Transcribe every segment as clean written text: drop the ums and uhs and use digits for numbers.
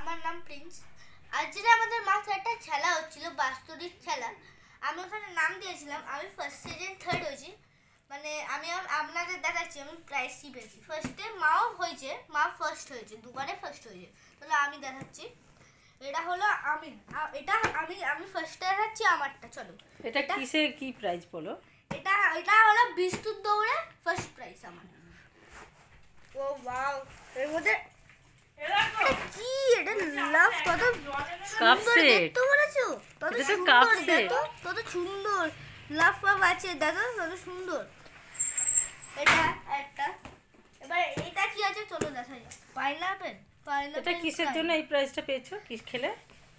আমার নাম প্রিন্স। আজকে আমাদের মাঠে একটা খেলা হচ্ছিল, বাস্তবিক খেলা। আমি ওখানে নাম দিয়েছিলাম, আমি ফার্স্ট সেকেন্ড থার্ড হয়েছি। মানে আমি আপনাদের দেখাচ্ছি আমি প্রাইজ কি পেয়েছি। ফার্স্টে মাও হয়েছে, মা ফার্স্ট হয়েছে, দুবারে ফার্স্ট হয়েছে। তাহলে আমি দেখাচ্ছি, এটা হলো আমি ফার্স্টে দেখাচ্ছি আমারটা। চলো এটা কিসে কি প্রাইজ বলো? এটা হলো বিস্তুর দৌড়ে ফার্স্ট প্রাইজ আমার। ও ওয়াও, এর মধ্যে কি এটা লাভ কত সুন্দর দেখতে বলেছো, কত সুন্দর দেখো, কত সুন্দর লাভ পাব আছে দেখো, কত সুন্দর। এটা একটা, এবার এটা কি আছে চলো দেখা যাক। পাইনাপেল। এটা কিসের জন্য এই প্রাইজটা পেয়েছো, কি খেলে?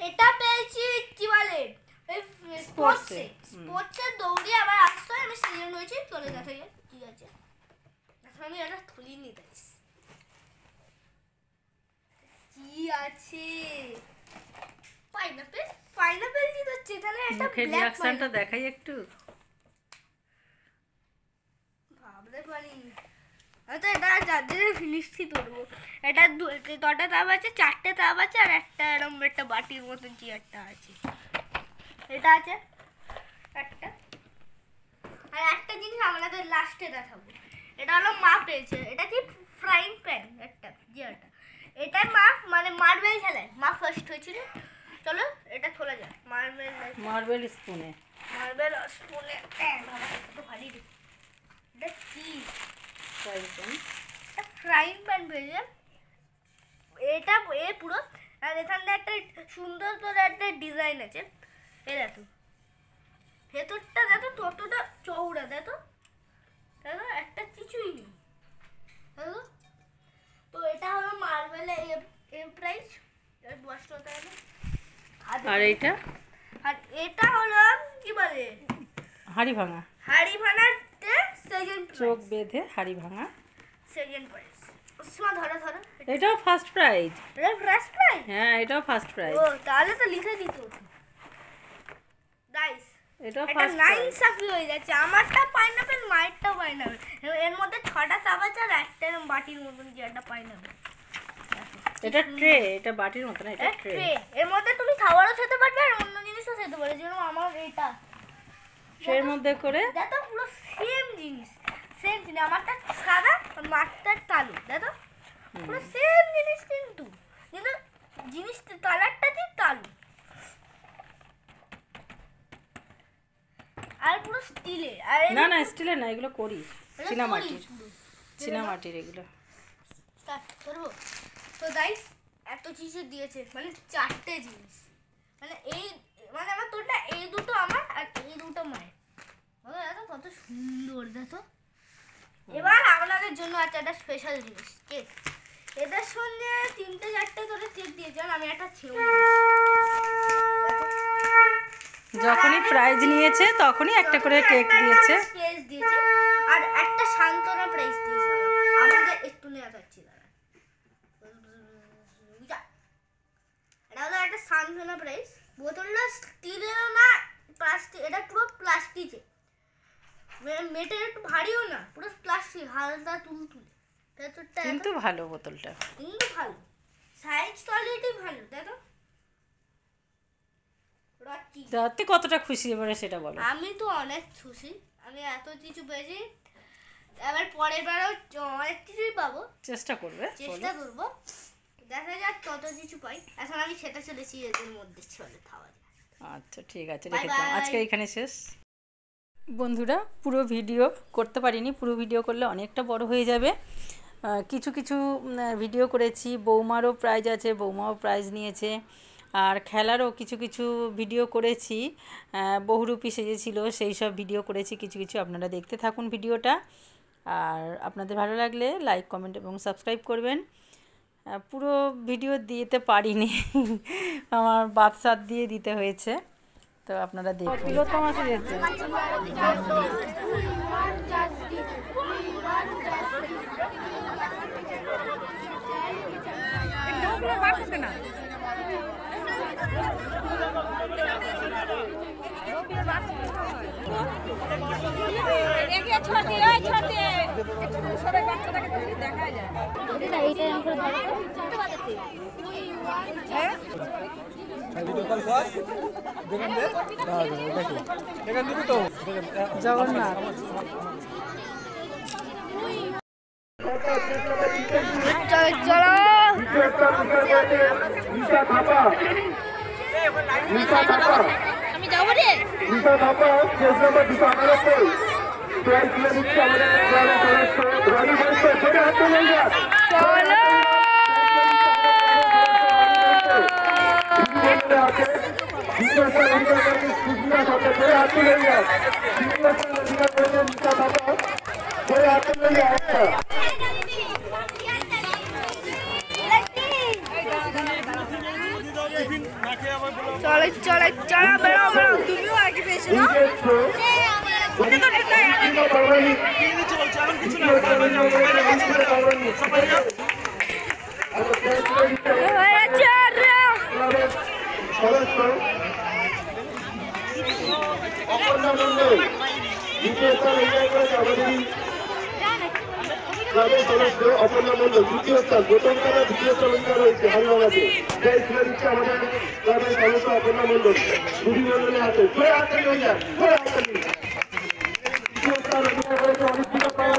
এটা পেয়েছি কি বলে স্পোর্টসে দৌড়ে আবার আসতে হয়, আমি সিজন হয়েছি। চলে দেখা যাক কি আছে। এখন আমি এটা খুলি নি, কি আছে। পাইনাপেল কি হচ্ছে তাহলে? এটা মুখের রিঅ্যাকশনটা দেখাই একটু। ভাবতে পারিনি। আচ্ছা এটা যাদের ফিনিশই করবো। এটা দুটো তাপ আছে, চারটে তাপ আছে, আর একটা এরকম একটা বাটির মতন চেয়ারটা আছে। এটা আছে একটা, আর একটা জিনিস আমাদের লাস্টে দেখাবো। এটা হলো মা পেয়েছে, এটা কি ফ্রাইং প্যান একটা চেয়ারটা। এটা মা মানে মার্বেল খেলায় মা ফার্স্ট হয়েছিল। চলো এটা খোলা যায়। মার্বেল স্পুনে তো ভারী। এটা কি ফ্রাইং ফ্রাইং প্যান? প্যান পেয়েছে এটা। পুরো আর এখানে একটা সুন্দর করে একটা ডিজাইন আছে। এ দেখো ভেতরটা দেখো কতটা চৌড়া, দেখো দেখো একটা কিছুই নেই দেখো। তো এটা হলো মার্বেল এর প্রাইস 10 টাকা। আর এটা হলো কি বলে হাড়ি ভাঙাতে সেকেন্ড চোখ বেঁধে হাড়ি ভাঙা সেকেন্ড প্রাইস। ওসমা ধরো এটাও ফার্স্ট প্রাইজ। এটা ফার্স্ট প্রাইজ? হ্যাঁ এটাও ফার্স্ট প্রাইজ। ও তাহলে তো লিখে দিত গাইস। এটাও এটা ফার্স্ট নাইন সাফি হয়ে যাচ্ছে। আমারটা পাইনাপেল, মাইরটাও পাইনাপেল। এর মধ্যে 6টা চাপ আছে আর একটা বাটির মতন যে একটা পাইনাপেল। এটা ট্রে, এটা বাটির মত না, এটা ট্রে। এর মধ্যে তুমি খাবারও খেতে পারবে আর অন্য জিনিসও খেতে পারবে। যেরকম আমার এটা ট্রের মধ্যে করে দেখো পুরো সেম জিনিস। আমারটা সাদা আর মাঠটা কালো, দেখো পুরো সেম জিনিস, কিন্তু জিনিসটা কালারটা ঠিক কালো। আর পুরো স্টিলের। আর না স্টিলের না, এগুলো করি চীনামাটির এগুলো। স্টার্ট করব। তো গাইস এত কিছু দিয়েছে, মানে 4টে জিনিস। মানে আমার তোরটা এই দুটো আমার আর এই দুটো মায়ের। দেখো কত সুন্দর দেখো। এবার আপনাদের জন্য আছে একটা স্পেশাল জিনিস, কেক। এদের সঙ্গে 3-4টে করে কেক দিয়েছে, আমি একটা ছেউ। যখনই প্রাইজ নিয়েছে তখনই একটা করে কেক দিয়েছে। আর একটা সান্ত্বনা প্রাইজ দিয়েছে আমাদের। একটু নেওয়া যাচ্ছে দাঁড়া, এটা হলো একটা সান্ত্বনা প্রাইজ। বোতলটা স্টিলের না প্লাস্টিক, এটা পুরো প্লাস্টিকের। মেটের একটু ভারীও না, পুরো প্লাস্টিক, হালকা তুলতুলে। কিন্তু ভালো বোতলটা, কিন্তু ভালো সাইজ কোয়ালিটি ভালো। দেখো রাতে কতটা খুশি এবারে সেটা বলো। আমি তো অনেক খুশি, আমি এত কিছু পেয়েছি। এবার পরের বারও অনেক কিছুই পাবো, চেষ্টা করবো। দেখা যাক কত কিছু পাই। এখন আমি সেটা চলেছি এদের মধ্যে চলে খাওয়া যায়। আচ্ছা ঠিক আছে, রেখে আজকে এখানে শেষ। বন্ধুরা পুরো ভিডিও করতে পারিনি, পুরো ভিডিও করলে অনেকটা বড় হয়ে যাবে। কিছু ভিডিও করেছি। বৌমারও প্রাইজ আছে, বৌমাও প্রাইজ নিয়েছে। আর খেলারও কিছু ভিডিও করেছি। বহুরূপী সেজেছিল, সেই সব ভিডিও করেছি কিছু। আপনারা দেখতে থাকুন ভিডিওটা। আর আপনাদের ভালো লাগলে লাইক, কমেন্ট এবং সাবস্ক্রাইব করবেন। পুরো ভিডিও দিতে পারিনি, আমার বাদশাদ দিয়ে দিতে হয়েছে। তো আপনারা দেখুন। তিলোত্তমা সেজেছে। দেখা যায় জগন্নাথ চলো আমি যাবো রে চলো চলে চলে চলো বেরো বেরো তুমিও আগে পেয়েছো না অপর্ণা মন্ডল দ্বিতীয় স্থান, প্রথম তারা দ্বিতীয় স্থান অধিকার হয়েছে হারিয়ানাতে। যাই তুলে দিচ্ছে আমাদের ক্লাবের সদস্য অপর্ণা মন্ডল, দুটি মন্ডলের হাতে দ্বিতীয় স্থান অধিকার করেছে অনিশ্চিত পাওয়া